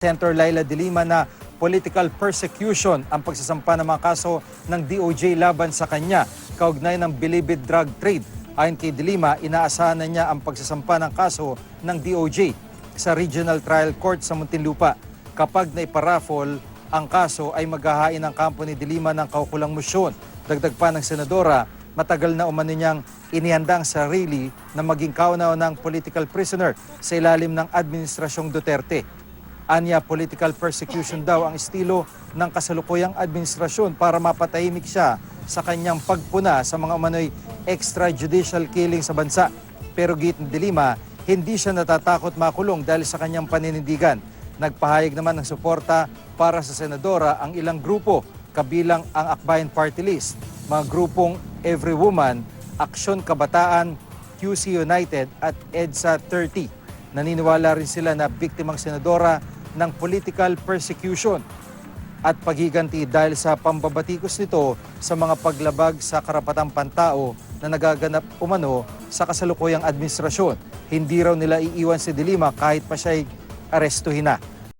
Senator Laila de Lima na political persecution ang pagsasampa ng mga kaso ng DOJ laban sa kanya kaugnay ng bilibid drug trade. Ayon kay de Lima, inaasahan na niya ang pagsasampa ng kaso ng DOJ sa Regional Trial Court sa Muntinlupa. Kapag naiparaffle ang kaso ay maghahain ang kampo ni de Lima ng kaukulang moisyon. Dagdag pa ng senadora, matagal na umano niyang inihanda ang sarili na maging kaunaw ng political prisoner sa ilalim ng Administrasyong Duterte. Anya, political persecution daw ang estilo ng kasalukuyang administrasyon para mapatahimik siya sa kanyang pagpuna sa mga umano'y extrajudicial killing sa bansa. Pero git ni de Lima, hindi siya natatakot makulong dahil sa kanyang paninindigan. Nagpahayag naman ng suporta para sa senadora ang ilang grupo, kabilang ang Akbayan Party List, mga grupong Every Woman, Aksyon Kabataan, QC United at EDSA 30. Naniniwala rin sila na biktimang senadora ng political persecution at paghiganti dahil sa pambabatikos nito sa mga paglabag sa karapatang pantao na nagaganap umano sa kasalukuyang administrasyon. Hindi raw nila iiwan si de Lima kahit pa siya'y arestuhin na.